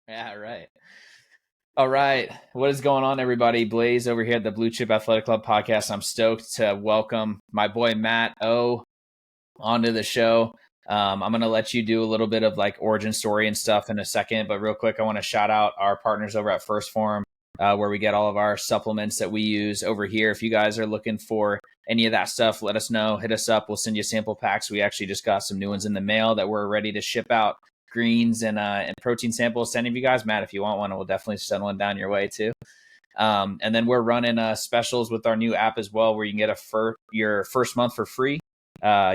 Yeah, right. All right. What is going on, everybody? Blaze over here at the Blue Chip Athletic Club podcast. I'm stoked to welcome my boy Matt O onto the show. I'm going to let you do a little bit of like origin story and stuff in a second, but real quick, I want to shout out our partners over at First Form, where we get all of our supplements that we use over here. If you guys are looking for any of that stuff, let us know. Hit us up. We'll send you sample packs. We actually just got some new ones in the mail that we're ready to ship out. Greens and protein samples to any of you guys. Matt, if you want one, we'll definitely send one down your way too. And then we're running specials with our new app as well, where you can get your first month for free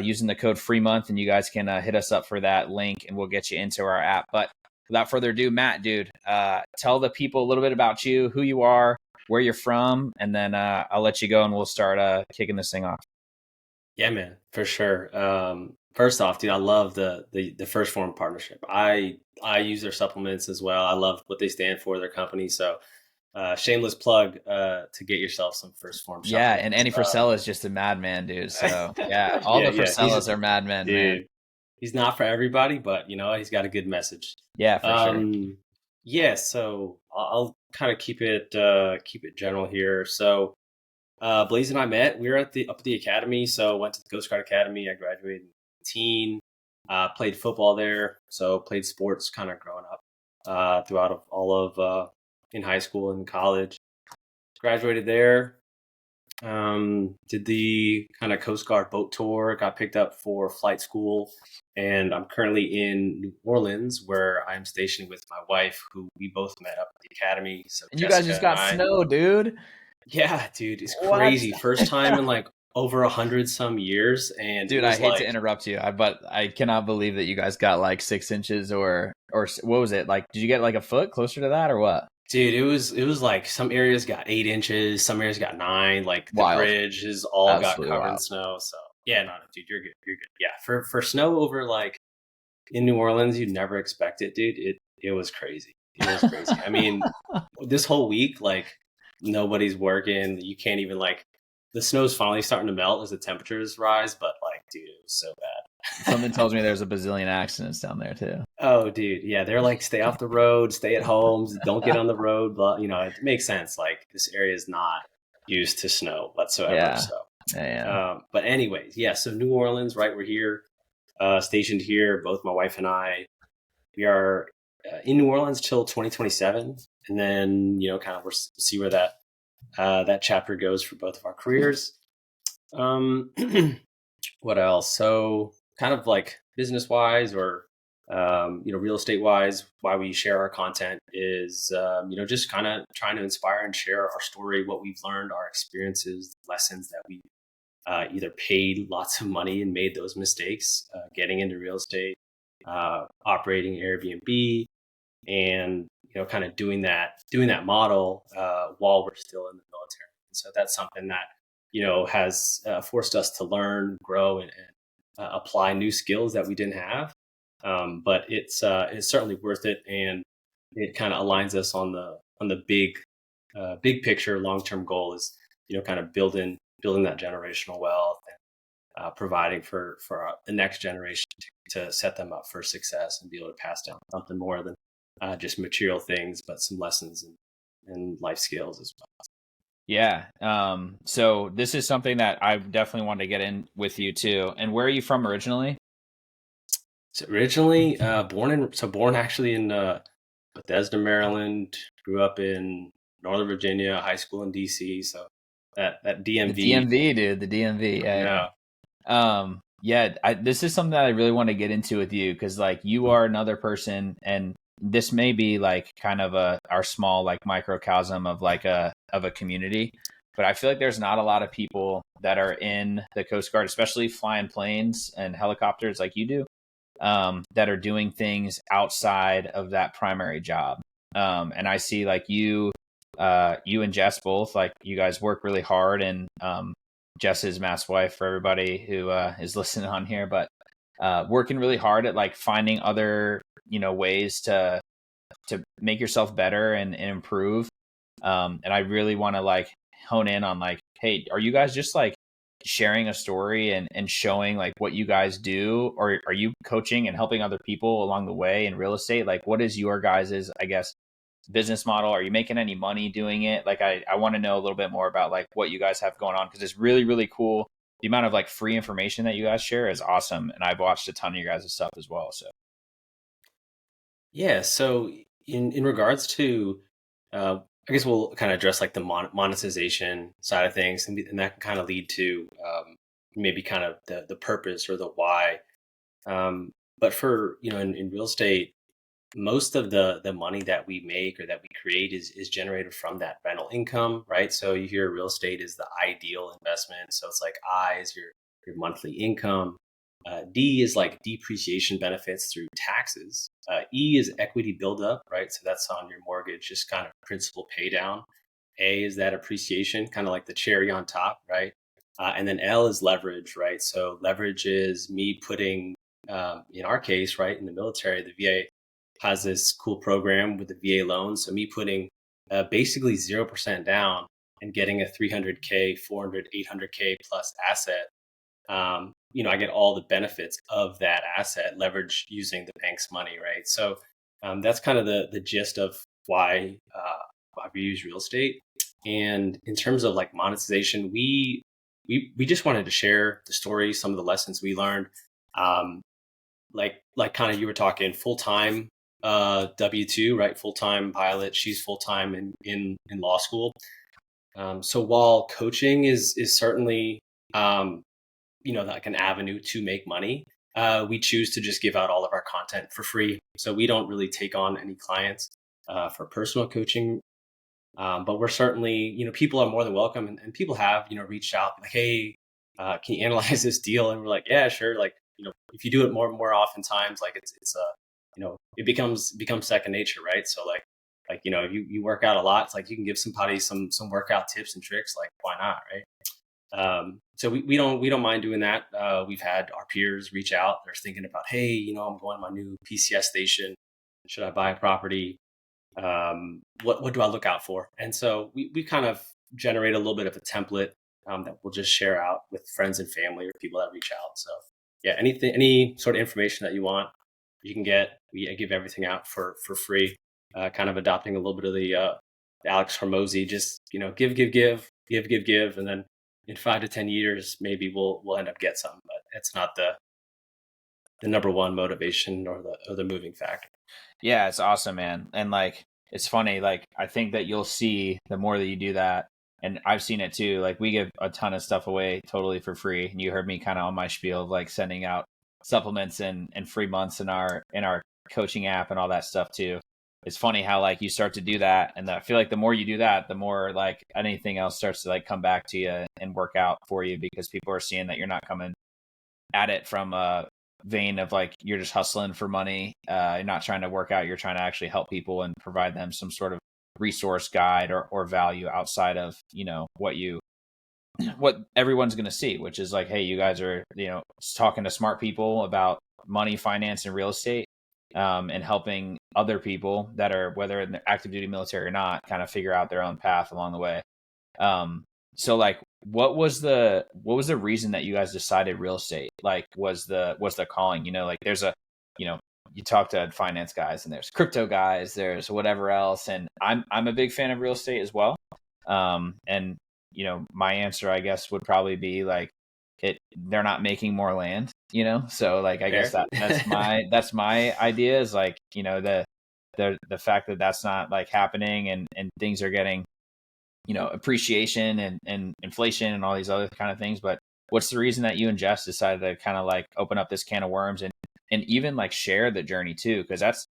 using the code FREEMONTH, and you guys can hit us up for that link, and we'll get you into our app. But without further ado, Matt, dude, tell the people a little bit about you, who you are, where you're from, and then I'll let you go, and we'll start kicking this thing off. Yeah, man, for sure. First off, dude, I love the First Form partnership. I use their supplements as well. I love what they stand for, their company. So shameless plug to get yourself some First Form Yeah, supplements. and Andy Frisella is just a madman, dude. So yeah, all the Frisellas are madmen, dude, man. He's not for everybody, but he's got a good message. Yeah, for sure. Yeah, so I'll kind of keep it general here. So Blaze and I met. We were up at the academy, so went to the Coast Guard Academy. I graduated in 2018. Played football there, so played sports kind of growing up throughout all of in high school and college. Graduated there. Did the kind of Coast Guard boat tour. Got picked up for flight school, and I'm currently in New Orleans, where I'm stationed with my wife, who we both met up at the academy. So and you guys just got snow, dude. Yeah, dude, it's crazy. First time in like over 100 some years. And dude, I hate to interrupt you, but I cannot believe that you guys got like 6 inches or what was it? Like, did you get like a foot closer to that or what? Dude, it was like some areas got 8 inches, some areas got 9. Like the bridge is all Absolutely got covered in snow. So yeah, no, dude, you're good. You're good. Yeah, for snow over like in New Orleans, you'd never expect it, dude. It was crazy. It was crazy. I mean, this whole week, like nobody's working. You can't even like the snow's finally starting to melt as the temperatures rise, but like, dude, it was so bad. Something tells me there's a bazillion accidents down there too. Oh, dude, yeah, they're like, stay off the road, stay at home, don't get on the road. But it makes sense. Like this area is not used to snow whatsoever. Yeah. So, yeah. But anyways, yeah. So New Orleans, right? We're here, stationed here. Both my wife and I, we are in New Orleans till 2027, and then kind of we'll see where that chapter goes for both of our careers. What else? So kind of like business wise or real estate wise, why we share our content is just kind of trying to inspire and share our story, what we've learned, our experiences, lessons that we either paid lots of money and made those mistakes getting into real estate, operating Airbnb, and kind of doing that model while we're still in the military. And so that's something that has forced us to learn, grow, and apply new skills that we didn't have. But it's certainly worth it, and it kind of aligns us on the big picture. Long-term goal is kind of building that generational wealth and providing for the next generation to set them up for success and be able to pass down something more than just material things, but some lessons and life skills as well. Yeah. So this is something that I definitely wanted to get in with you too. And where are you from originally? So originally born actually in Bethesda, Maryland. Grew up in Northern Virginia, high school in DC. So that DMV. The DMV, dude. The DMV. Yeah. This is something that I really want to get into with you because like you are another person, and this may be like kind of our small like microcosm of like a community, but I feel like there's not a lot of people that are in the Coast Guard, especially flying planes and helicopters like you do, that are doing things outside of that primary job. And I see like you and Jess both, like you guys work really hard, and Jess is Matt's wife for everybody who is listening on here, but working really hard at like finding other ways to make yourself better and improve. And I really want to like hone in on like, hey, are you guys just like sharing a story and showing like what you guys do, or are you coaching and helping other people along the way in real estate? Like, what is your guys's, I guess, business model? Are you making any money doing it? Like, I want to know a little bit more about like what you guys have going on, because it's really, really cool. The amount of like free information that you guys share is awesome. And I've watched a ton of your guys' stuff as well. So Yeah. So in regards to, I guess we'll kind of address like the monetization side of things, and that can kind of lead to maybe kind of the purpose or the why. But for in real estate, most of the money that we make or that we create is generated from that rental income, right? So you hear real estate is the ideal investment. So it's like I is your monthly income. D is like depreciation benefits through taxes. E is equity buildup, right? So that's on your mortgage, just kind of principal pay down. A is that appreciation, kind of like the cherry on top, right? And then L is leverage, right? So leverage is me putting, in our case, right, in the military, the VA has this cool program with the VA loan. So me putting basically 0% down and getting a 300K, 400, 800K plus asset. I get all the benefits of that asset leverage using the bank's money, right? So that's kind of the gist of why we use real estate. And in terms of like monetization, we just wanted to share the story, some of the lessons we learned. Um, like kind of you were talking full time W-2, right? Full time pilot. She's full time in law school. So while coaching is certainly like an avenue to make money, we choose to just give out all of our content for free. So we don't really take on any clients for personal coaching. But we're certainly, people are more than welcome, and people have, reached out like, hey, can you analyze this deal? And we're like, yeah, sure. Like, if you do it more oftentimes, like it becomes second nature, right? So like you work out a lot. It's like you can give somebody some workout tips and tricks. Like, why not, right? So we don't mind doing that. We've had our peers reach out. They're thinking about, hey, I'm going to my new PCS station. Should I buy a property? What do I look out for? And so we kind of generate a little bit of a template that we'll just share out with friends and family or people that reach out. So yeah, any sort of information that you want, you can get. I give everything out for free. Kind of adopting a little bit of the Alex Hormozy, just give, and then in 5 to 10 years, maybe we'll end up get some, but it's not the number one motivation or the moving factor. yeah, it's awesome, man. And like, it's funny. Like, I think that you'll see the more that you do that, and I've seen it too. Like, we give a ton of stuff away totally for free. And you heard me kind of on my spiel of like sending out supplements and free months in our coaching app and all that stuff too. It's funny how like you start to do that, and I feel like the more you do that, the more like anything else starts to like come back to you and work out for you, because people are seeing that you're not coming at it from a vein of like you're just hustling for money. You're not trying to work out. You're trying to actually help people and provide them some sort of resource guide or value outside of what everyone's going to see, which is like, hey, you guys are talking to smart people about money, finance, and real estate, and helping other people that are, whether in the active duty military or not, kind of figure out their own path along the way. So like, what was the reason that you guys decided real estate? Like, was the calling? Like, there's you talk to finance guys, and there's crypto guys, there's whatever else, and I'm a big fan of real estate as well. And my answer, I guess, would probably be like, they're not making more land, so like, I guess Fair. that's my idea, is like, the fact that that's not like happening, and things are getting appreciation and inflation and all these other kind of things. But what's the reason that you and Jess decided to kind of like open up this can of worms and even like share the journey too? Because that's,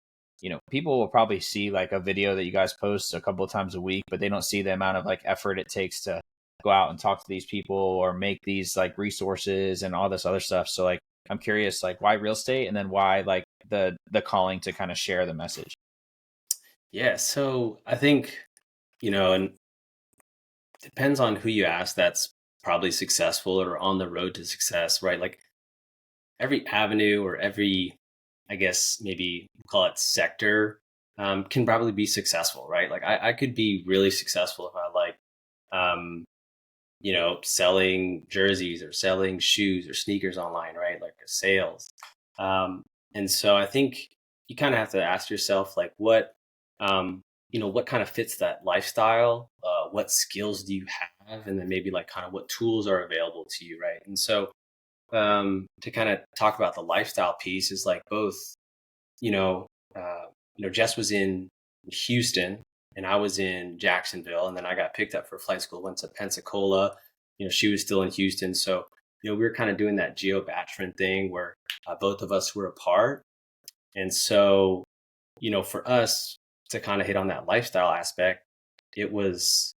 people will probably see like a video that you guys post a couple of times a week, but they don't see the amount of like effort it takes to go out and talk to these people or make these like resources and all this other stuff. So like, I'm curious, like, why real estate, and then why like the calling to kind of share the message. Yeah, so I think, and depends on who you ask, that's probably successful or on the road to success, right? Like every avenue or every, I guess maybe call it sector, can probably be successful, right? Like I could be really successful if I like, um, selling jerseys or selling shoes or sneakers online, right? Like sales. Um, and so I think you kind of have to ask yourself, like, what kind of fits that lifestyle? What skills do you have? And then maybe like kind of what tools are available to you, right? And so to kind of talk about the lifestyle piece is like both, you know, Jess was in Houston and I was in Jacksonville, and then I got picked up for flight school, went to Pensacola. She was still in Houston. So, we were kind of doing that geo bachelor thing where both of us were apart. And so, for us to kind of hit on that lifestyle aspect, it was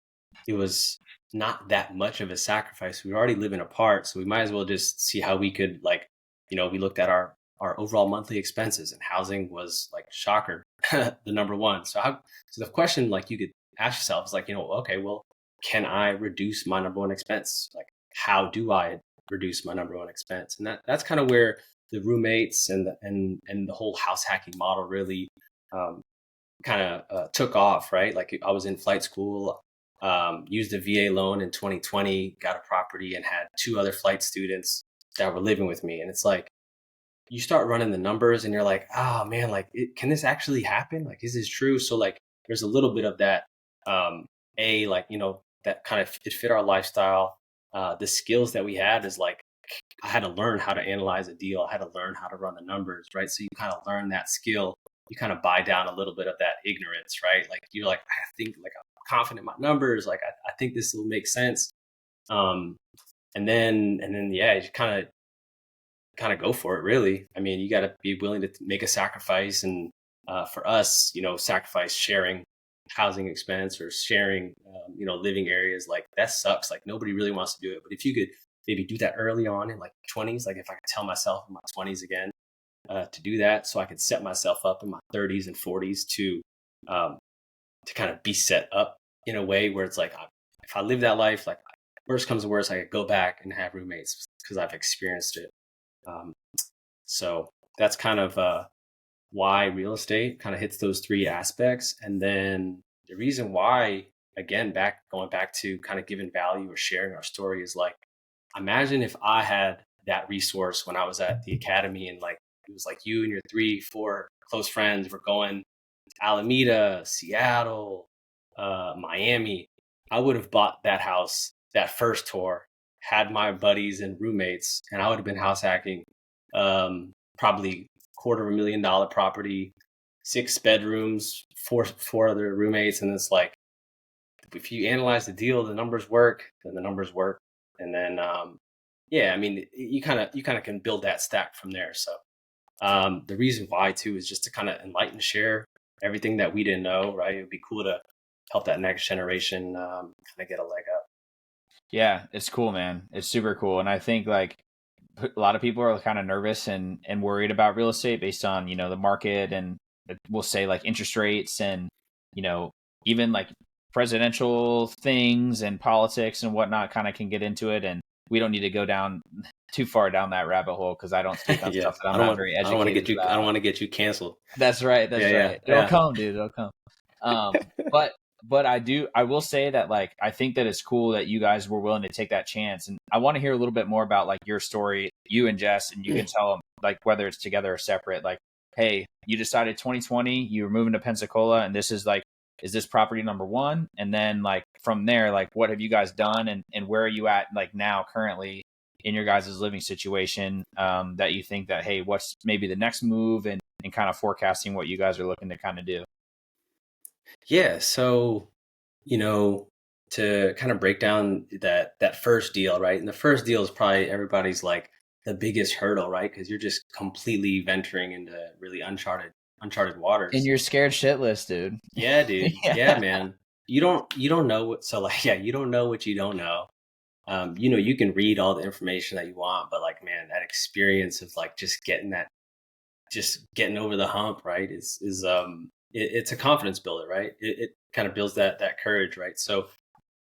it was not that much of a sacrifice. We were already living apart, so we might as well just see how we could like, we looked at our overall monthly expenses, and housing was like shocker, the number one. So the question like you could ask yourself is like, okay, well, can I reduce my number one expense? Like, how do I reduce my number one expense? And that's kind of where the roommates and the whole house hacking model really um, kind of took off, right? Like I was in flight school, used a VA loan in 2020, got a property, and had two other flight students that were living with me. And it's like you start running the numbers, and you're like, oh man, like can this actually happen? Like, is this true? So like, there's a little bit of that. Like that kind of it fit our lifestyle. The skills that we had is like I had to learn how to analyze a deal. I had to learn how to run the numbers, right? So you kind of learn that skill. You kind of buy down a little bit of that ignorance, right? Like you're like, I think like I'm confident in my numbers. Like I think this will make sense. Um, and then yeah, you kind of go for it. Really, I mean, you got to be willing to make a sacrifice. And for us, sacrifice sharing housing expense or sharing, living areas. Like that sucks. Like nobody really wants to do it. But if you could maybe do that early on in like 20s, like if I could tell myself in my 20s again to do that, so I could set myself up in my 30s and 40s um, to kind of be set up in a way where it's like, if I live that life, like worst comes to worst, I could go back and have roommates because I've experienced it. Um, so that's kind of why real estate kind of hits those three aspects. And then the reason why, again, going back to kind of giving value or sharing our story is like, imagine if I had that resource when I was at the academy, and like it was like you and your 3, 4 close friends were going to Alameda, Seattle, Miami. I would have bought that house that first tour, had my buddies and roommates, and I would have been house hacking probably $250,000 property, 6 bedrooms, four other roommates. And it's like, if you analyze the deal, the numbers work, then the numbers work. And then, yeah, I mean, you kind of can build that stack from there. So the reason why too is just to kind of enlighten, share everything that we didn't know, right? It would be cool to help that next generation kind of get a leg up. Yeah, it's cool, man. It's super cool. And I think like a lot of people are kind of nervous and worried about real estate based on, the market, and we'll say like interest rates and, even like presidential things and politics and whatnot kind of can get into it. And we don't need to go down too far down that rabbit hole because I don't speak on Yeah, stuff that I'm not very I don't want to educated get you. I about. don't want to get you canceled. That's right. That's Yeah, right. It'll yeah, come, dude. It'll come. But I will say that like I think that it's cool that you guys were willing to take that chance, and I want to hear a little bit more about like your story, you and Jess, and you can tell them like whether it's together or separate. Like, hey, you decided 2020 you were moving to Pensacola, and this is like, is this property number one? And then like from there, like what have you guys done, and where are you at like now currently in your guys' living situation, that you think that, hey, what's maybe the next move, and kind of forecasting what you guys are looking to kind of do. yeah. So to kind of break down that first deal, right? And the first deal is probably everybody's like the biggest hurdle, right? Because you're just completely venturing into really uncharted And waters. you're scared shitless, dude. Yeah, dude. Yeah, Yeah. man. You don't know what. So like, yeah, you don't know what you don't know. You can read all the information that you want, but like, man, that experience of like just getting over the hump, right? It's a confidence builder, right? It kind of builds that courage, right?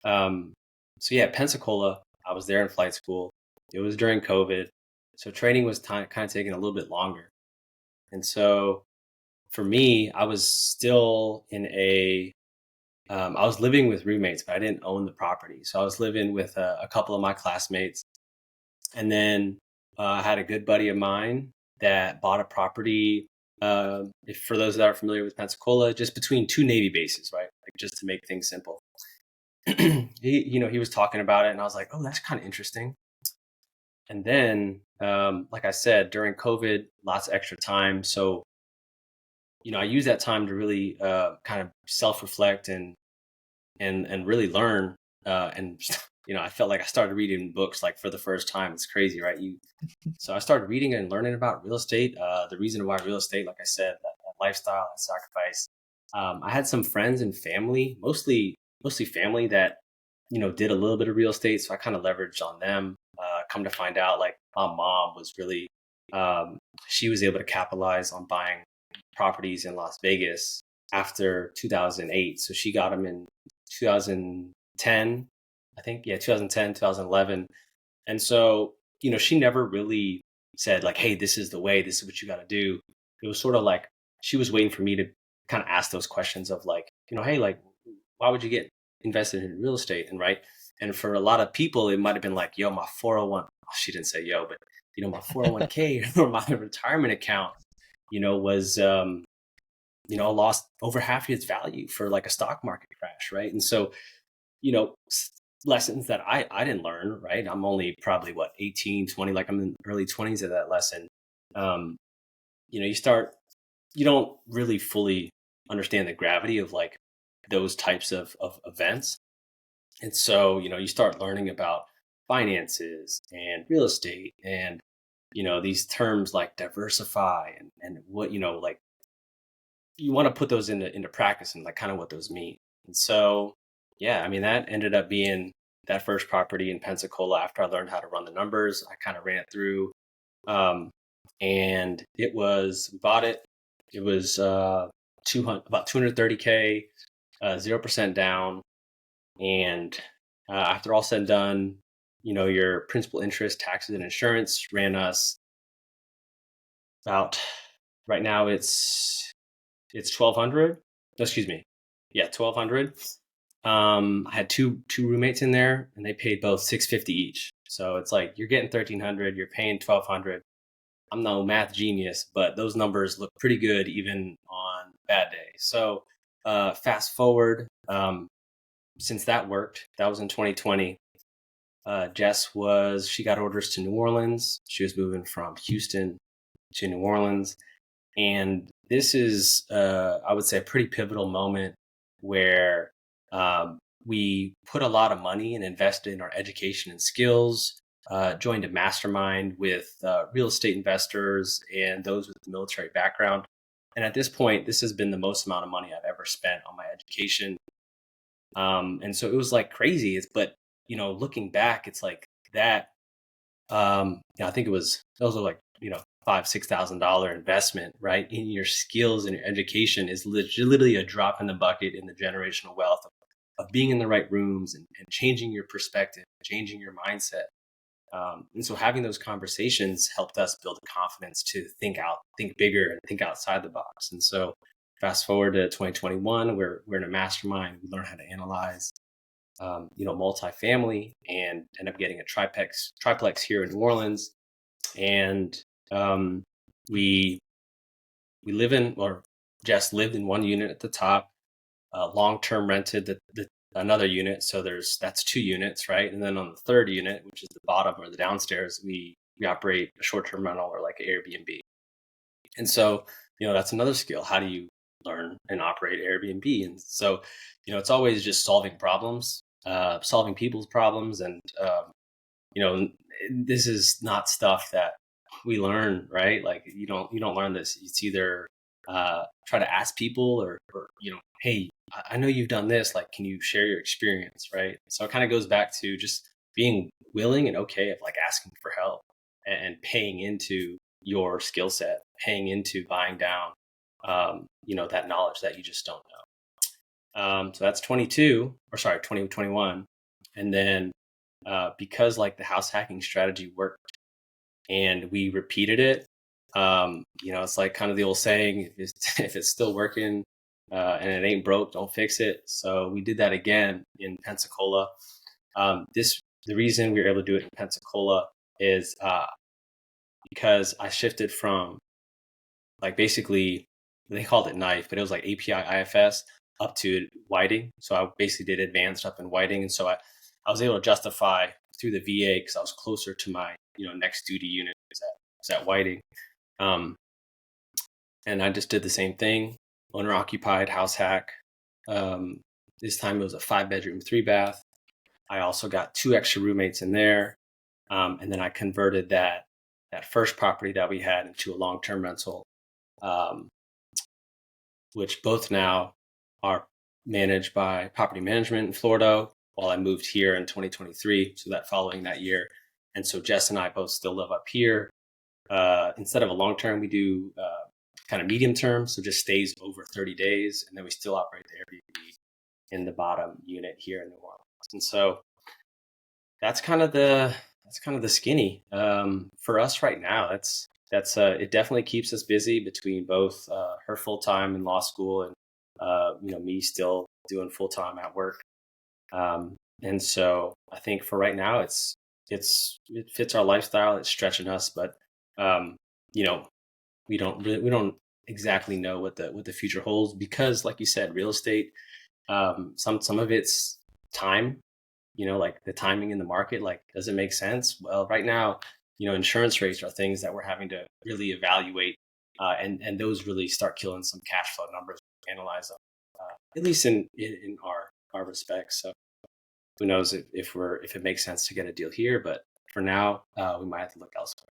Um, so yeah, Pensacola, I was there in flight school. It was during COVID, so training was kind of taking a little bit longer. And so for me, I was still in a I was living with roommates, but I didn't own the property. So I was living with a couple of my classmates. And then I had a good buddy of mine that bought a property. If for those that are familiar with Pensacola, just between two Navy bases, right? Like just to make things simple. He was talking about it, and I was like, oh, that's kind of interesting. And then, like I said, during COVID, lots of extra time. So, I use that time to really kind of self-reflect and really learn. And I felt like I started reading books like for the first time. It's crazy, right? So I started reading and learning about real estate. The reason why real estate, like I said, that lifestyle and sacrifice. I had some friends and family, mostly family that did a little bit of real estate. So I kind of leveraged on them. Come to find out, like my mom was really, um, she was able to capitalize on buying properties in Las Vegas after 2008. So she got them in 2010, I think. Yeah, 2010, 2011. And so, she never really said like, hey, this is the way, this is what you got to do. It was sort of like she was waiting for me to kind of ask those questions of like, hey, like, why would you get invested in real estate? And right. And for a lot of people, it might have been like, yo, my 401, she didn't say yo, but my 401k or my retirement account, was, lost over half its value for like a stock market crash. Right. And so, lessons that I didn't learn, right? I'm only probably what, 18, 20, like I'm in early 20s of that lesson. Um, you don't really fully understand the gravity of like those types of events. And so, you start learning about finances and real estate and, these terms like diversify and what, like you want to put those into practice and like kind of what those mean. And so, yeah, I mean, that ended up being that first property in Pensacola. After I learned how to run the numbers, I kind of ran it through. Um, and we bought it. It was, 200, about 230K, 0% down. And, after all said and done, your principal, interest, taxes, and insurance ran us about, right now it's 1,200. Excuse me. Yeah, 1,200. I had two roommates in there, and they paid both 650 each. So it's like you're getting 1,300, you're paying 1,200. I'm no math genius, but those numbers look pretty good even on bad days. So fast forward, since that worked, that was in 2020. She got orders to New Orleans. She was moving from Houston to New Orleans. And this is, I would say, a pretty pivotal moment where we put a lot of money and invested in our education and skills, joined a mastermind with real estate investors and those with the military background. And at this point, this has been the most amount of money I've ever spent on my education. And so it was like crazy. But, looking back, it's like that. I think those are like, $5,000-6,000 investment, right, in your skills and your education is literally a drop in the bucket in the generational wealth of being in the right rooms and changing your perspective, changing your mindset. And so having those conversations helped us build the confidence to think bigger and think outside the box. And so fast forward to 2021, we're in a mastermind. We learn how to analyze, multifamily and end up getting a triplex here in New Orleans. And we live in, or Jess lived in one unit at the top, long-term rented another unit. So that's two units, right? And then on the third unit, which is the bottom or the downstairs, we operate a short-term rental or like an Airbnb. And so, that's another skill. How do you learn and operate Airbnb? And so, it's always just solving problems, solving people's problems. And, this is not stuff that we learn, right? Like you don't learn this. It's either try to ask people or hey, I know you've done this. Like, can you share your experience, right? So it kind of goes back to just being willing and okay of like asking for help and paying into your skill set, paying into buying down, that knowledge that you just don't know. So that's 2021. And then because like the house hacking strategy worked and we repeated it, it's like kind of the old saying, if it's still working, and it ain't broke, don't fix it. So we did that again in Pensacola. The reason we were able to do it in Pensacola is because I shifted from like basically they called it knife, but it was like API IFS up to whiting. So I basically did advanced up in whiting, and so I was able to justify through the VA because I was closer to my next duty unit is at whiting. And I just did the same thing, owner occupied house hack. This time it was a 5-bedroom, 3-bath. I also got 2 extra roommates in there. And then I converted that first property that we had into a long-term rental, which both now are managed by property management in Florida while I moved here in 2023. So that following that year. And so Jess and I both still live up here. Instead of a long-term, we do kind of medium term. So just stays over 30 days. And then we still operate the Airbnb in the bottom unit here in New Orleans. And so that's kind of the skinny for us right now. That's it definitely keeps us busy between both her full time in law school and me still doing full time at work. And so I think for right now it fits our lifestyle. It's stretching us, but we don't exactly know what the future holds because, like you said, real estate. Some of it's time. Like the timing in the market, like, does it make sense? Well, right now, insurance rates are things that we're having to really evaluate. And those really start killing some cash flow numbers, analyze them, at least in our respects. So who knows if it makes sense to get a deal here, but for now, we might have to look elsewhere.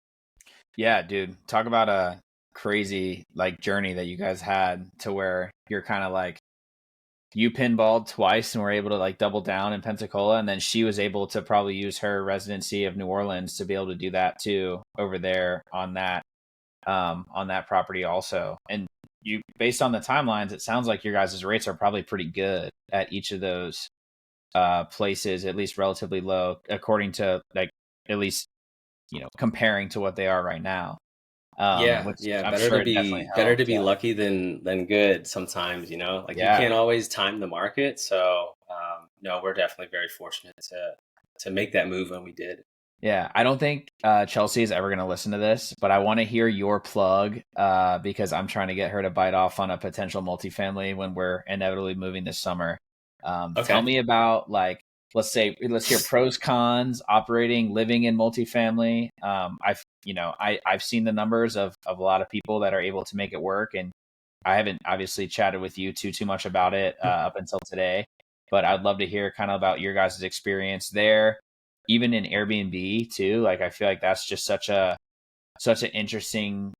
Yeah, dude, talk about a crazy like journey that you guys had to where you're kind of like, you pinballed twice and were able to like double down in Pensacola, and then she was able to probably use her residency of New Orleans to be able to do that too over there on that property also. And you, based on the timelines, it sounds like your guys' rates are probably pretty good at each of those places, at least relatively low, according to like at least comparing to what they are right now. Which Yeah. I'm sure it definitely Better to helps. be lucky than good sometimes, like you Yeah. can't always time the market. So, no, we're definitely very fortunate to make that move when we did. Yeah, I don't think Chelsea is ever going to listen to this, but I want to hear your plug because I'm trying to get her to bite off on a potential multifamily when we're inevitably moving this summer. Tell Okay. me about let's hear pros, cons, operating, living in multifamily. I've seen the numbers of a lot of people that are able to make it work, and I haven't obviously chatted with you too much about it up until today, but I'd love to hear kind of about your guys' experience there, even in Airbnb too. Like, I feel like that's just such an interesting,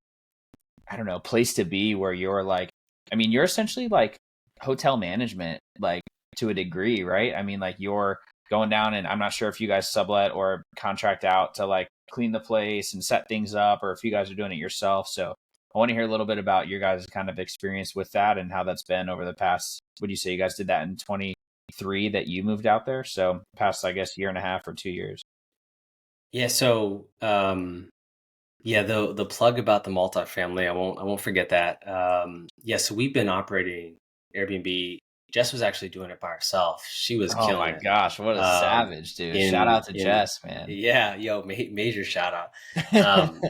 I don't know, place to be where you're like, I mean, you're essentially like hotel management, like to a degree, right? I mean, like you're going down, and I'm not sure if you guys sublet or contract out to like clean the place and set things up, or if you guys are doing it yourself. So I want to hear a little bit about your guys' kind of experience with that and how that's been over the past, would you say you guys did that in 23 that you moved out there? So past, I guess, year and a half or 2 years. Yeah. So, yeah, the plug about the multifamily, I won't forget that. Yeah. So we've been operating Airbnb. Jess was actually doing it by herself. She was Oh killing my it. gosh, what a Um, savage, dude. Shout in out to in Jess, man. Yeah, yo, major shout out. Um,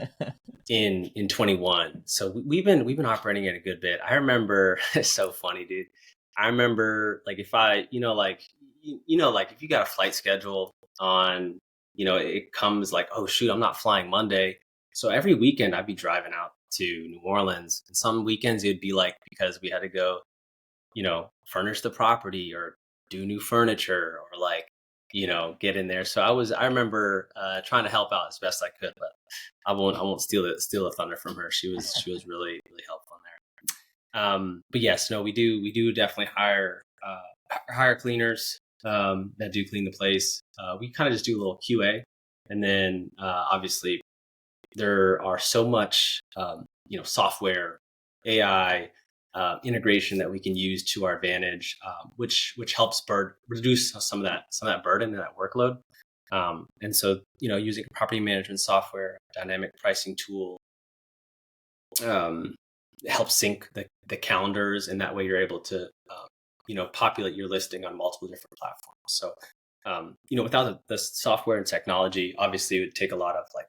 in 21. So we've been operating it a good bit. I remember it's so funny, dude. I remember like if I, like like if you got a flight schedule on, it comes like, oh shoot, I'm not flying Monday. So every weekend I'd be driving out to New Orleans. And some weekends it'd be like because we had to go, furnish the property or do new furniture or like, get in there. So I remember trying to help out as best I could, but I won't steal the thunder from her. She was really, really helpful in there. But yes, no, we do definitely hire cleaners that do clean the place. We kind of just do a little QA, and then obviously there are so much software, AI integration that we can use to our advantage, which helps reduce some of that burden and that workload. And so, using property management software, dynamic pricing tool, um, help sync the calendars, and that way you're able to populate your listing on multiple different platforms. So without the software and technology, obviously it would take a lot of like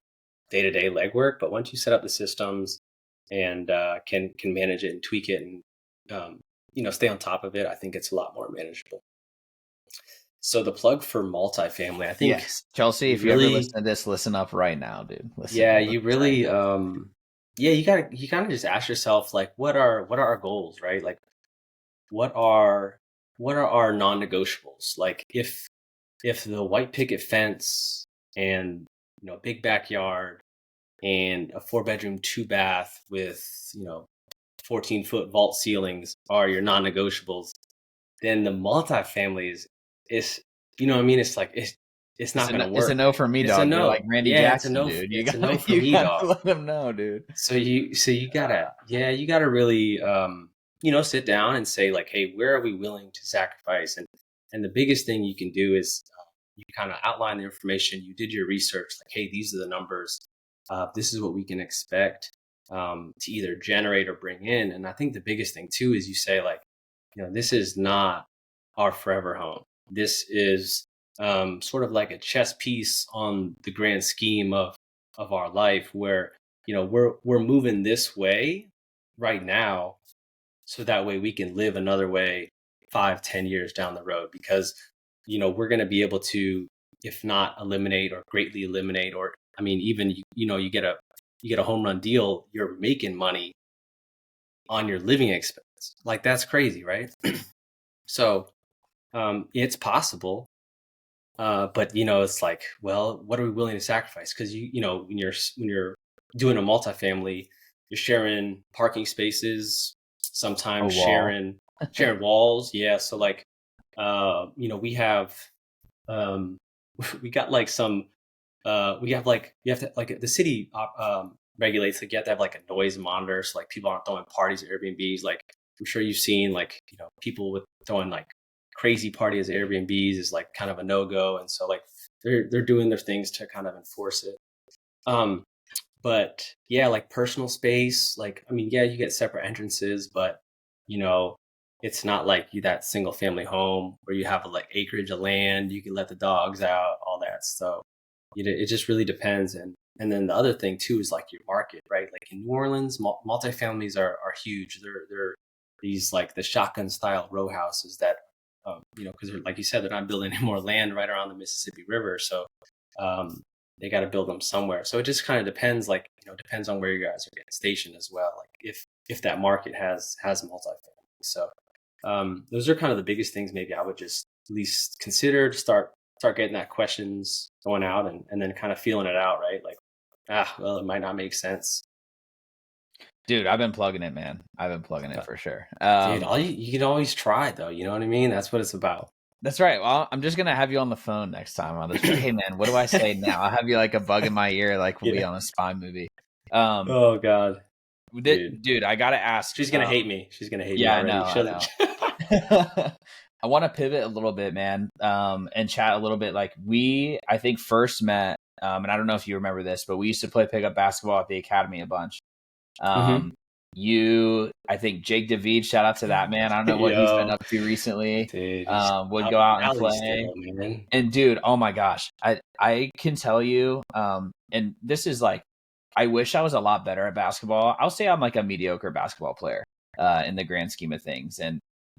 day-to-day legwork, but once you set up the systems and can manage it and tweak it and stay on top of it, I think it's a lot more manageable. So the plug for multifamily, I think, yes, Chelsea, if you ever listen to this, listen up right now, dude. Listen. Yeah, you really you kind of just ask yourself, like, what are our goals, right? Like what are our non-negotiables? Like if the white picket fence and big backyard and a 4-bedroom 2-bath with 14-foot vault ceilings are your non-negotiables, then the multifamily is what I mean? It's like it's not going to It's a work. no for me, It's a dog. You're like no. Randy Yeah, it's a Jackson, no. dude. It's a no for You me, gotta dog. let them know, dude. So you gotta really sit down and say, like, hey, where are we willing to sacrifice? And the biggest thing you can do is you kind of outline the information. You did your research, like, hey, these are the numbers. This is what we can expect to either generate or bring in. And I think the biggest thing too is you say, like, this is not our forever home. This is sort of like a chess piece on the grand scheme of our life, where we're moving this way right now, so that way we can live another way 5-10 years down the road, because we're going to be able to, if not eliminate or greatly eliminate, or I mean, even you get a home run deal, you're making money on your living expense. Like, that's crazy, right? So it's possible. But it's like, well, what are we willing to sacrifice? Because when you're doing a multifamily, you're sharing parking spaces, sometimes sharing walls. Yeah. So like, we have we got like some we have like, you have to, like, the city regulates, like, you have to have like a noise monitor, so like people aren't throwing parties at Airbnbs. Like, I'm sure you've seen, like, people with throwing like crazy parties at Airbnbs is like kind of a no-go, and so like they're doing their things to kind of enforce it. But yeah, like personal space, like, I mean, yeah, you get separate entrances, but you know it's not like that single family home where you have like acreage of land, you can let the dogs out, all that. So it just really depends. And then the other thing too is like your market, right? Like in New Orleans, multifamilies are huge. They're these like the shotgun style row houses that because like you said, they're not building any more land right around the Mississippi River, so um, they got to build them somewhere. So it just kind of depends, like, depends on where you guys are getting stationed as well, like if that market has multifamily. So those are kind of the biggest things maybe I would just at least consider to start getting that questions going out, and then kind of feeling it out, right? Like, well, it might not make sense. Dude, I've been plugging it, man. I've been plugging it for sure. Dude, you can always try, though. You know what I mean? That's what it's about. That's right. Well, I'm just gonna have you on the phone next time. I'll just be like, hey man, what do I say now? I'll have you like a bug in my ear, like we'll be on a spy movie. Oh God, dude, I gotta ask. She's gonna hate me. She's gonna hate me yeah, already. I know. I want to pivot a little bit, man, and chat a little bit. Like, I think first met, and I don't know if you remember this, but we used to play pickup basketball at the academy a bunch. I think Jake David, shout out to that man. I don't know what he's been up to recently. Dude, would go out and play. Still, man. And dude, oh my gosh, I can tell you, and this is like, I wish I was a lot better at basketball. I'll say I'm like a mediocre basketball player, in the grand scheme of things.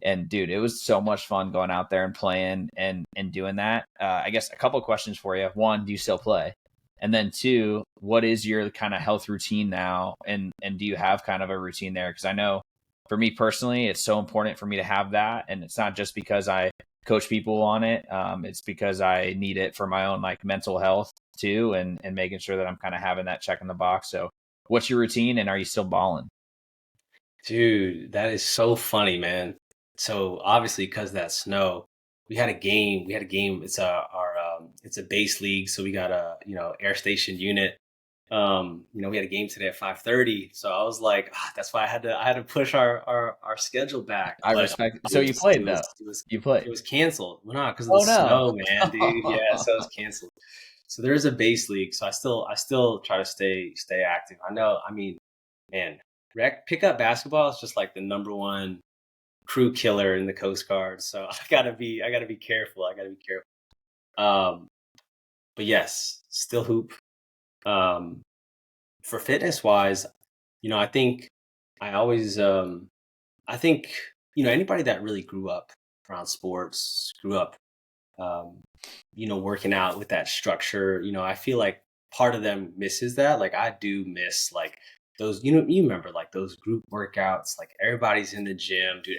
And dude, it was so much fun going out there and playing and doing that. I guess a couple of questions for you. One, do you still play? And then two, what is your kind of health routine now? And do you have kind of a routine there? Because I know for me personally, it's so important for me to have that. And it's not just because I coach people on it. It's because I need it for my own like mental health too, and making sure that I'm kind of having that check in the box. So what's your routine, and are you still balling? Dude, that is so funny, man. So obviously, because of that snow, we had a game. It's a base league, so we got a air station unit. We had a game today at 5:30, so I was like, that's why I had to push our schedule back. I respect. So you played though. You played. It was canceled. Well, not because of the snow, man, dude. Yeah, so it was canceled. So there is a base league, so I still try to stay active. I know. I mean, man, pickup basketball is just like the number one crew killer in the Coast Guard. So I gotta be careful. I gotta be careful. Um, but yes, still hoop. Um, for fitness wise, I think I always, I think, anybody that really grew up around sports, grew up, um, working out with that structure, I feel like part of them misses that. Like I do miss like those, you remember like those group workouts, like everybody's in the gym, dude,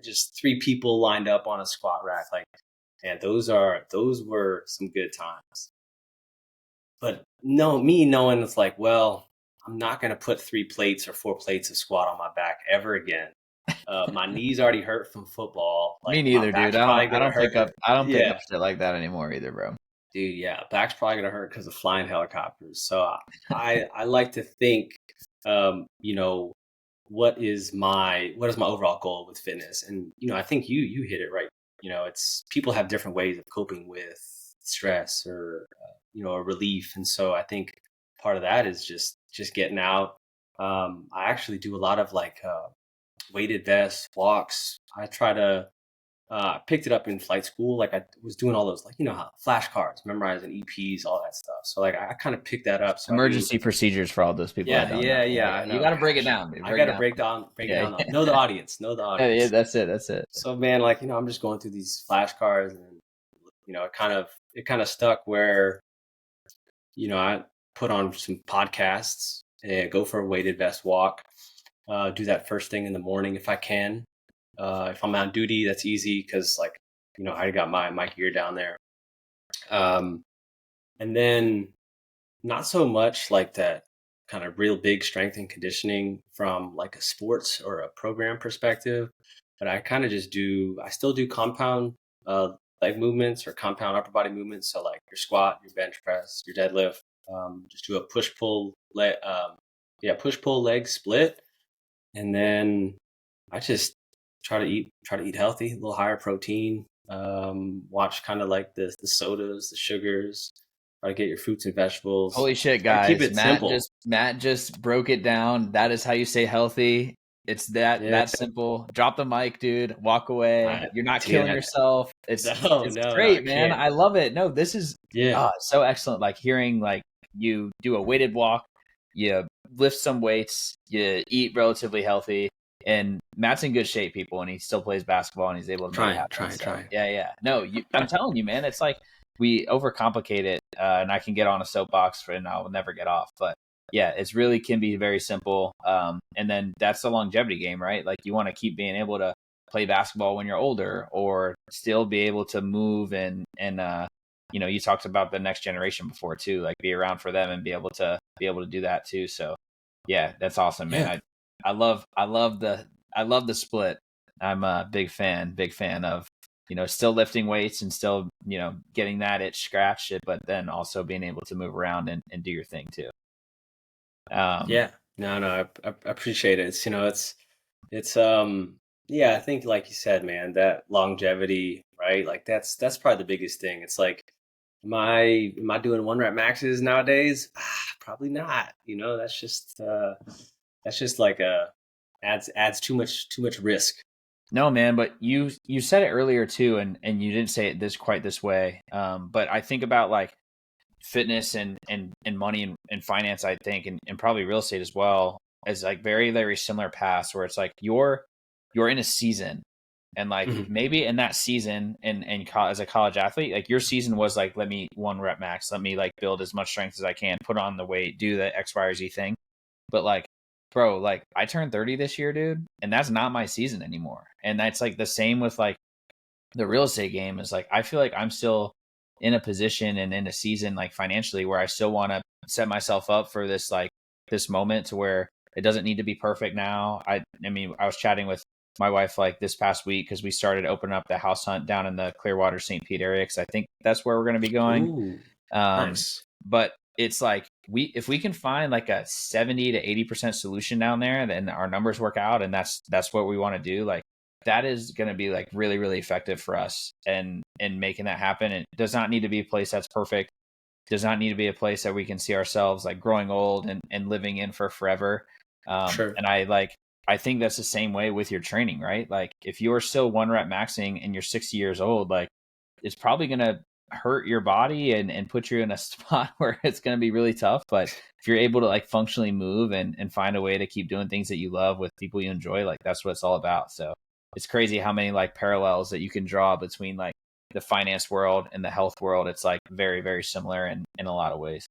just three people lined up on a squat rack. Like, man, those were some good times. But no, me knowing it's like, well, I'm not going to put 3 plates or 4 plates of squat on my back ever again. My knees already hurt from football. Me Like my neither, dude. back's probably I gonna don't pick up hurt. I don't pick Yeah, up shit like that anymore either, bro. dude. Yeah, back's probably gonna hurt because of flying helicopters. So I like to think, you know, what is my overall goal with fitness? And I think you hit it right. It's people have different ways of coping with stress or a relief, and so I think part of that is just getting out. I actually do a lot of like weighted vests, walks. I try to picked it up in flight school. Like I was doing all those, like, how flashcards, memorizing EPs, all that stuff. So like I kind of picked that up. So I do. Emergency procedures for all those people that Yeah, don't know. yeah, Yeah, yeah. yeah. I You know. got to break it Gosh, down, dude. I Break got it to down. break it Yeah, down. yeah. Know the audience. Know the Yeah, audience. that's it. That's it. So man, like I'm just going through these flashcards, and it kind of stuck where I put on some podcasts and go for a weighted vest walk. Do that first thing in the morning if I can. If I'm on duty, that's easy because like I got my gear down there. Um, and then not so much like that kind of real big strength and conditioning from like a sports or a program perspective, but I still do compound leg movements or compound upper body movements. So like your squat, your bench press, your deadlift, just do a push pull leg split. And then I just try to eat healthy, a little higher protein. Watch kind of like the sodas, the sugars. Try to get your fruits and vegetables. Holy shit, Try to keep guys. it simple. Matt just broke it down. That is how you stay healthy. It's Yeah, that simple. Drop the mic, dude. Walk away. I, You're not dude. killing yourself. No, It's no, no, I great, man. can't. I love it. No, this is Yeah, so excellent. Like hearing like you do a weighted walk, you lift some weights, you eat relatively healthy, and Matt's in good shape, people, and he still plays basketball and he's able to make it happen. So trying. yeah, yeah. No, I'm telling you, man, it's like we overcomplicate it, and I can get on a soapbox and I'll never get off. But yeah, it's really can be very simple. And then that's the longevity game, right? Like you want to keep being able to play basketball when you're older, or still be able to move and you talked about the next generation before too, like be around for them and be able to do that too. So yeah, that's awesome, man. Yeah, I love the split. I'm a big fan of still lifting weights and still, getting that itch scratched, but then also being able to move around and do your thing too. Um, yeah. No, no, I appreciate it. It's yeah. I think like you said, man, that longevity, right? Like that's probably the biggest thing. It's like, am I doing one rep maxes nowadays? Probably not. That's just like a adds too much risk. no, man, but you said it earlier too, and you didn't say it quite this way. But I think about like fitness and money and finance, I think, and probably real estate as well, as like very, very similar paths where it's like you're in a season, and like Mhm. maybe in that season as a college athlete, like your season was like, let me one rep max, let me like build as much strength as I can, put on the weight, do the X, Y, or Z thing. But like, bro, like I turned 30 this year, dude, and that's not my season anymore. And that's like the same with like the real estate game. Is like I feel like I'm still in a position and in a season like financially where I still want to set myself up for this like this moment to where it doesn't need to be perfect now. I mean I was chatting with my wife like this past week because we started opening up the house hunt down in the Clearwater St. Pete area because I think that's where we're going to be going. Ooh, Um, nice. but it's like if we can find like a 70 to 80% solution down there, then our numbers work out, and that's what we want to do. Like that is going to be like really, really effective for us and making that happen. It does not need to be a place that's perfect. Does not need to be a place that we can see ourselves like growing old and living in for forever. Sure. And I think that's the same way with your training, right? Like if you're still one rep maxing and you're 60 years old, like it's probably going to hurt your body and put you in a spot where it's going to be really tough. But if you're able to like functionally move and find a way to keep doing things that you love with people you enjoy, like that's what it's all about. So it's crazy how many like parallels that you can draw between like the finance world and the health world. It's like very, very similar in a lot of ways.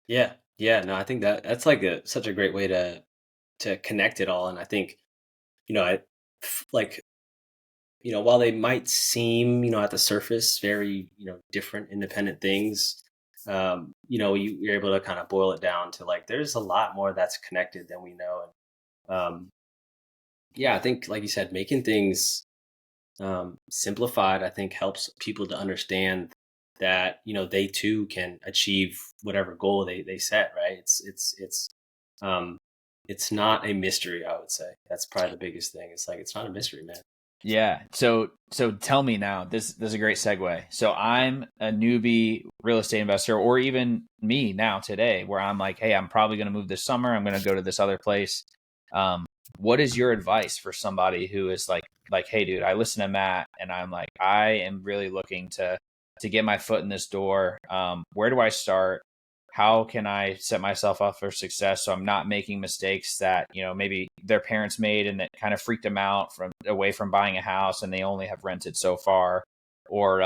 Yeah. Yeah. No, I think that's like such a great way to connect it all. And I think, I like, while they might seem, at the surface, very, different independent things, you're able to kind of boil it down to like, there's a lot more that's connected than we know. And yeah, I think, like you said, making things simplified, I think helps people to understand that, they too can achieve whatever goal they set, right? Um, it's not a mystery, I would say. That's probably the biggest thing. It's like, it's not a mystery, man. Yeah. So tell me now, this is a great segue. So I'm a newbie real estate investor, or even me now today, where I'm like, hey, I'm probably going to move this summer. I'm going to go to this other place. What is your advice for somebody who is like, hey, dude, I listen to Matt, and I'm like, I am really looking to get my foot in this door. Where do I start? How can I set myself up for success so I'm not making mistakes that, maybe their parents made and that kind of freaked them out from away from buying a house and they only have rented so far, or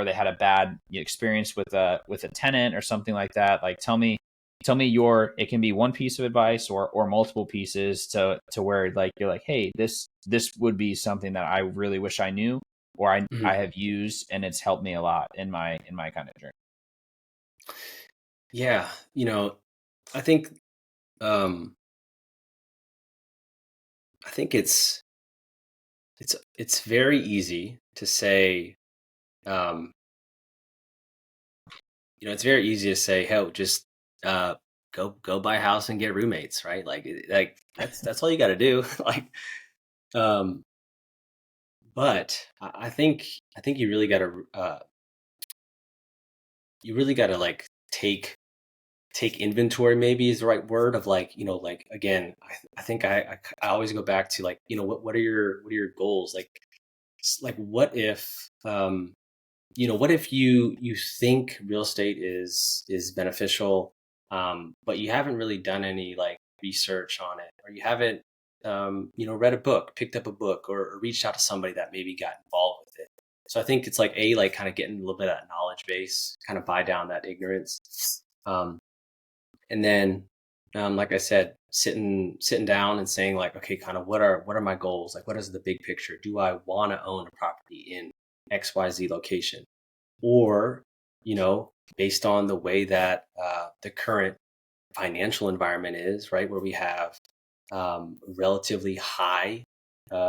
they had a bad experience with a tenant or something like that. Like tell me it can be one piece of advice or multiple pieces to where like you're like, hey, this would be something that I really wish I knew or I Mhm. have used and it's helped me a lot in my kind of journey. Yeah, I think um I think it's very easy to say um it's very easy to say, "Hell, just uh go buy a house and get roommates," right? Like that's all you got to do. Like um but I think you really got to like take inventory, maybe is the right word, of like, like again, I think I always go back to like, what are your goals, like like what if you think real estate is beneficial, but you haven't really done any like research on it, or you haven't read a book, picked up a book, or reached out to somebody that maybe got involved with it. So I think it's like like kind of getting a little bit of that knowledge base, kind of buy down that ignorance. And then like I said, sitting down and saying like, okay, kind of what are my goals, like what is the big picture, do I want to own a property in XYZ location, or based on the way that the current financial environment is, right, where we have relatively high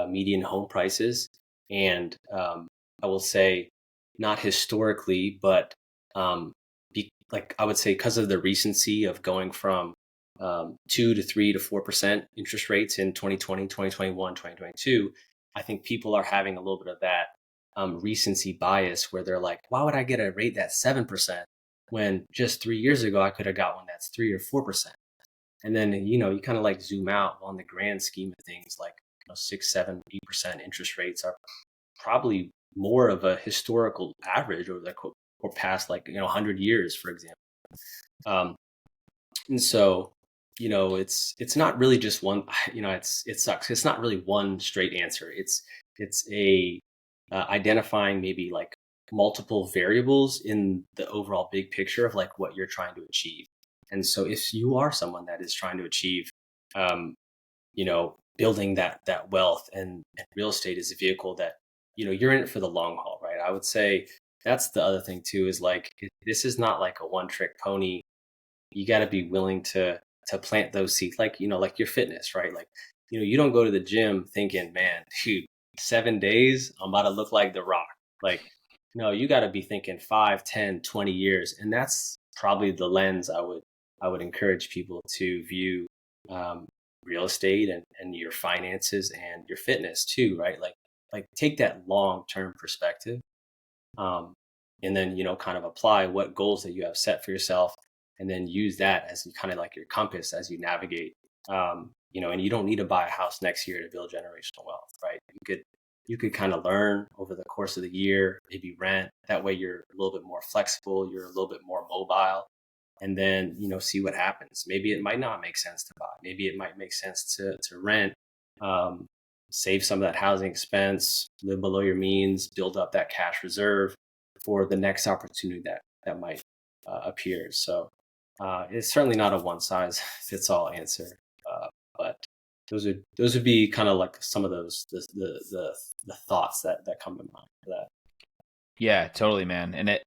median home prices, and I will say not historically, but like I would say because of the recency of going from 2 to 3 to 4% interest rates in 2020, 2021, 2022, I think people are having a little bit of that recency bias where they're like, why would I get a rate that's 7% when just 3 years ago I could have got one that's 3 or 4%? And then, you kind of like zoom out on the grand scheme of things, like 6, 7, 8% interest rates are probably more of a historical average over the or past, like, 100 years, for example. Um, and so, it's not really just one, it sucks. It's not really one straight answer. It's a identifying maybe like multiple variables in the overall big picture of like what you're trying to achieve. And so if you are someone that is trying to achieve, building that wealth, and real estate is a vehicle that, you're in it for the long haul, right? I would say that's the other thing too, is like, this is not like a one trick pony. You got to be willing to plant those seeds, like, like your fitness, right? Like, you don't go to the gym thinking, man, shoot, 7 days I'm about to look like the Rock. Like, no, you got to be thinking 5, 10, 20 years. And that's probably the lens I would encourage people to view um, real estate, and your finances and your fitness too, right? Like take that long term perspective, um, and then, kind of apply what goals that you have set for yourself, and then use that as kind of like your compass as you navigate And you don't need to buy a house next year to build generational wealth, right? You could kind of learn over the course of the year, maybe rent. That way you're a little bit more flexible, you're a little bit more mobile, and then, see what happens. Maybe it might not make sense to buy. Maybe it might make sense to rent, um, save some of that housing expense, live below your means, build up that cash reserve for the next opportunity that might appear. So it's certainly not a one size fits all answer, but those would be kind of like some of those the thoughts that come to mind for that. Yeah, totally, man. And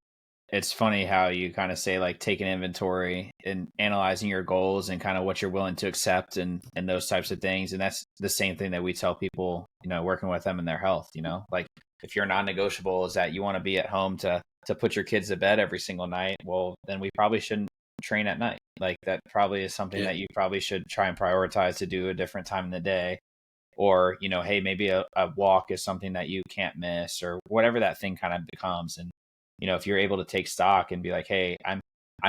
it's funny how you kind of say like taking inventory and analyzing your goals and kind of what you're willing to accept and those types of things. And that's the same thing that we tell people, working with them in their health, like if your non-negotiable is that you want to be at home to put your kids to bed every single night, well, then we probably shouldn't train at night. Like that probably is something Yeah. that you probably should try and prioritize to do a different time in the day. Or, hey, maybe a walk is something that you can't miss or whatever that thing kind of becomes. And, if you're able to take stock and be like, hey, I'm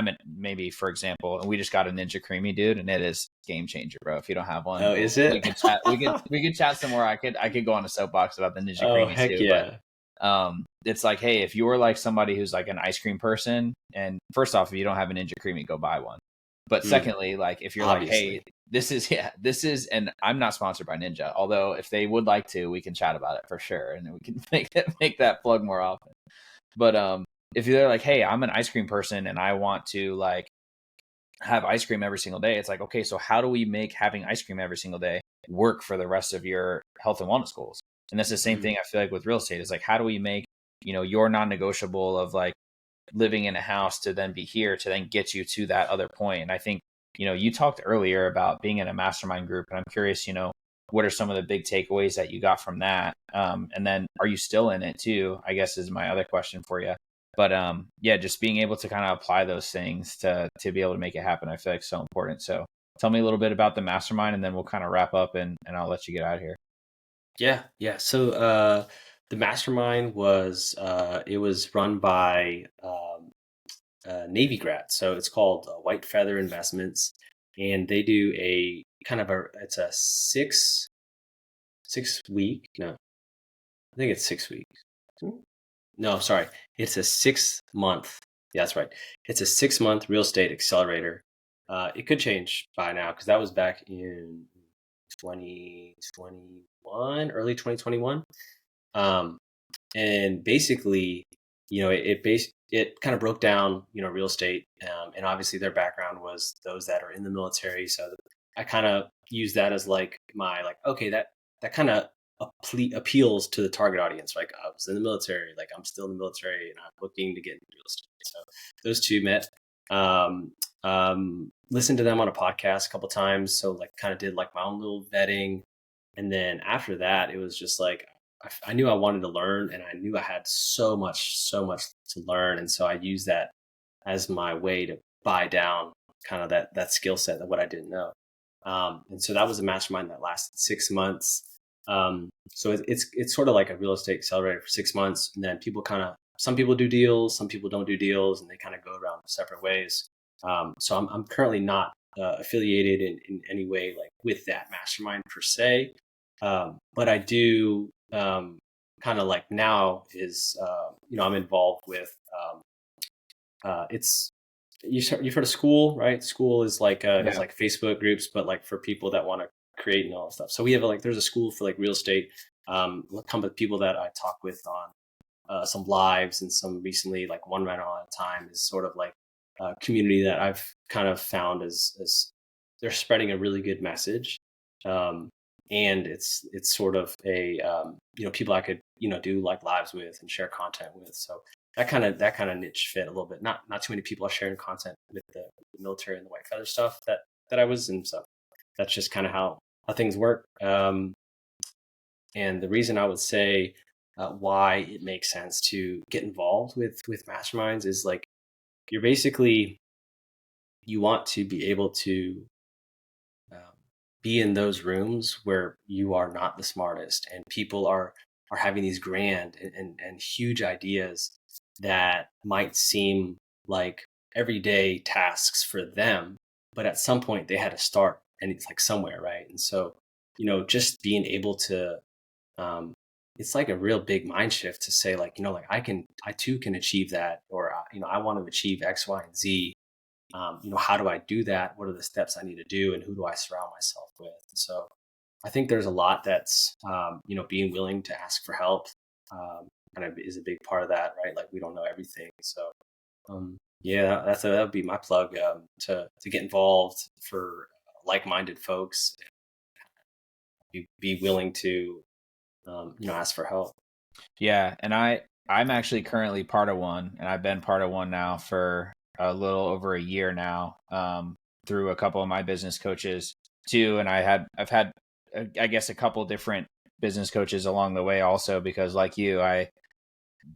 at maybe, for example, and we just got a Ninja Creamy, dude, and it is game changer, bro. If you don't have one, Oh, is we it? could chat. We could chat some more. I could go on a soapbox about the Ninja Oh, Creamies heck too, but yeah. it's like, hey, if you're like somebody who's like an ice cream person, and first off, if you don't have a Ninja Creamy, go buy one. But secondly, like if you're like, hey, Obviously. this is, and I'm not sponsored by Ninja, although if they would like to, we can chat about it for sure, and we can make that plug more often. But if you're like, hey, I'm an ice cream person and I want to like have ice cream every single day, it's like, okay, so how do we make having ice cream every single day work for the rest of your health and wellness goals? And that's the same Mhm. thing I feel like with real estate is like, how do we make, your non-negotiable of like living in a house to then be here to then get you to that other point. And I think, you talked earlier about being in a mastermind group, and I'm curious, what are some of the big takeaways that you got from that? And then are you still in it too? I guess is my other question for you. But yeah, just being able to kind of apply those things to be able to make it happen, I feel like so important. So tell me a little bit about the mastermind, and then we'll kind of wrap up and I'll let you get out of here. Yeah, yeah. So the mastermind it was run by Navy grads. So it's called White Feather Investments, and they do a kind of it's a 6 week. No, I think it's 6 weeks. No, sorry, it's a 6 month. Yeah, that's right. It's a 6 month real estate accelerator. It could change by now because that was back in 2021, early 2021. Um, and basically, it kind of broke down, real estate, and obviously their background was those that are in the military. So I kind of use that as like my like, okay, that kind of appeals to the target audience. Like I was in the military, like I'm still in the military, and I'm looking to get into real estate. So those two met. Listened to them on a podcast a couple times, so like kind of did like my own little vetting, and then after that, it was just like I knew I wanted to learn, and I knew I had so much to learn, and so I used that as my way to buy down kind of that skill set of what I didn't know. And so that was a mastermind that lasted 6 months. So it's sort of like a real estate accelerator for 6 months, and then some people do deals, some people don't do deals, and they kind of go around separate ways. So I'm currently not affiliated in any way like with that mastermind per se, but I do kind of like now is I'm involved with it's you've heard of School, right? School is Yeah. like Facebook groups, but like for people that want to create and all that stuff. So we have like there's a school for like real estate. Come with people that I talk with on some lives, and some recently like one right on a time is sort of like a community that I've kind of found as they're spreading a really good message. Um, and it's sort of a people I could do like lives with and share content with. So that kind of niche fit a little bit. Not too many people are sharing content with the military and the white feather stuff that I was in. So that's just kind of how things work. And the reason I would say why it makes sense to get involved with masterminds is like you're basically you want to be able to um, be in those rooms where you are not the smartest, and people are having these grand and huge ideas that might seem like everyday tasks for them, but at some point they had to start and it's like somewhere, right? And so, just being able to, um, it's like a real big mind shift to say like, like I too can achieve that, or I want to achieve X, Y, and Z. How do I do that? What are the steps I need to do, and who do I surround myself with? And so, I think there's a lot that's, being willing to ask for help, kind of is a big part of that, right? Like we don't know everything, so yeah, that would be my plug, to get involved for like-minded folks, be willing to, ask for help. Yeah, and I'm actually currently part of one, and I've been part of one now for a little over a year now, through a couple of my business coaches too, and I've had I guess a couple different business coaches along the way also, because like you, I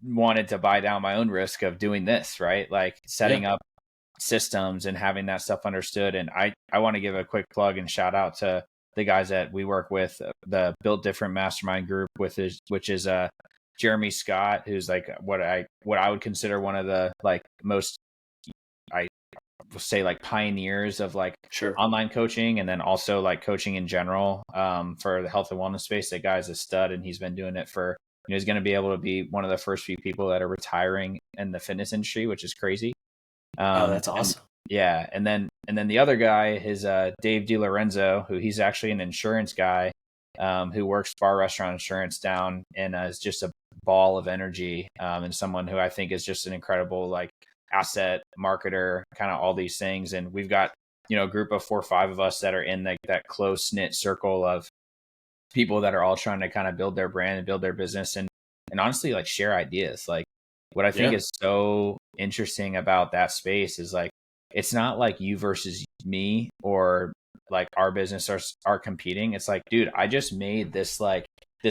wanted to buy down my own risk of doing this, right? Like Yeah. setting up systems and having that stuff understood. And I want to give a quick plug and shout out to the guys that we work with, the Build Different Mastermind group, which is Jeremy Scott, who's like what I would consider one of the like most, I will say, like pioneers of like Sure. online coaching, and then also like coaching in general, for the health and wellness space. That guy's a stud, and he's been doing it for, he's going to be able to be one of the first few people that are retiring in the fitness industry, which is crazy. Oh, that's And awesome. yeah, and then the other guy is Dave DiLorenzo, who he's actually an insurance guy, who works bar restaurant insurance down, and is just a ball of energy, and someone who I think is just an incredible like asset marketer, kind of all these things. And we've got, a group of 4 or 5 of us that are in that close knit circle of people that are all trying to kind of build their brand and build their business, and honestly like share ideas. Like what I think Yeah. is so interesting about that space is like it's not like you versus me, or like our business are competing. It's like, dude, I just made this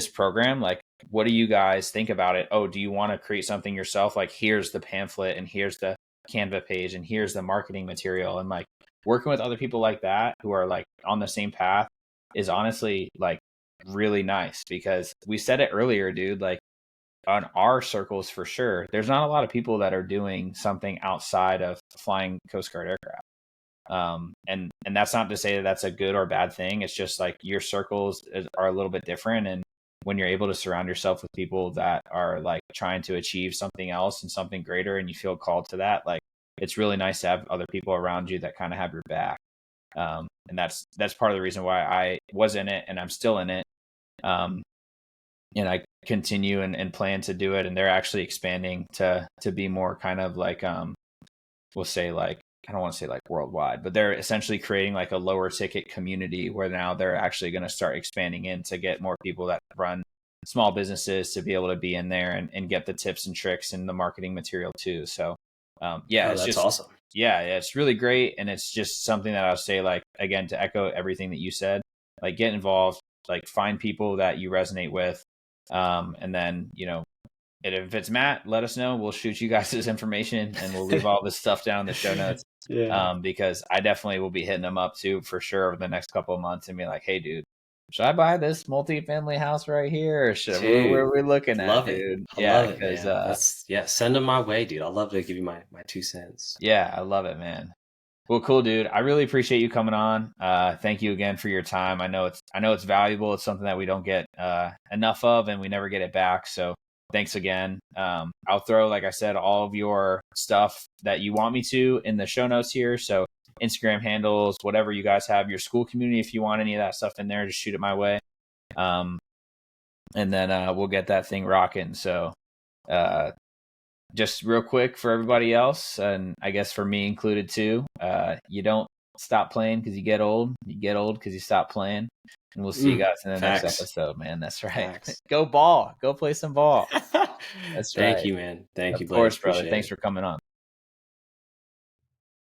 program. Like, what do you guys think about it? Oh, do you want to create something yourself? Like, here's the pamphlet, and here's the Canva page, and here's the marketing material. And like working with other people like that who are like on the same path is honestly like really nice, because we said it earlier, dude, like on our circles for sure, there's not a lot of people that are doing something outside of flying Coast Guard aircraft. And that's not to say that that's a good or bad thing. It's just like your circles are a little bit different. And when you're able to surround yourself with people that are like trying to achieve something else and something greater, and you feel called to that, like it's really nice to have other people around you that kind of have your back. And that's part of the reason why I was in it and I'm still in it. Um, and I continue and plan to do it. And they're actually expanding to be more kind of like, we'll say like, I don't want to say like worldwide, but they're essentially creating like a lower ticket community where now they're actually going to start expanding in to get more people that run small businesses to be able to be in there and get the tips and tricks and the marketing material too. So, yeah, Oh, it's that's just, awesome. yeah, it's really great. And it's just something that I'll say, like, again, to echo everything that you said, like get involved, like find people that you resonate with. And then, and if it's Matt, let us know. We'll shoot you guys his information, and we'll leave all this stuff down in the show notes. Yeah. Because I definitely will be hitting them up too for sure over the next couple of months and be like, hey, dude, should I buy this multifamily house right here? Or where Dude, are we looking at, love it. dude? I Yeah, love it, because man. Yeah, send them my way, dude. I'd love to give you my 2 cents. yeah, I love it, man. Well, cool, dude. I really appreciate you coming on. Thank you again for your time. I know it's valuable. It's something that we don't get enough of, and we never get it back. So thanks again. I'll throw, like I said, all of your stuff that you want me to in the show notes here. So Instagram handles, whatever you guys have, your school community, if you want any of that stuff in there, just shoot it my way. And then we'll get that thing rocking. So just real quick for everybody else, and I guess for me included too, you don't stop playing because you get old. You get old because you stop playing. And we'll see you guys in the next Facts. episode, man. That's right. Facts. Go ball. Go play some ball. That's Thank right. you, man. Thank Of you, Blaze. course, brother. Appreciate Thanks it. for coming on.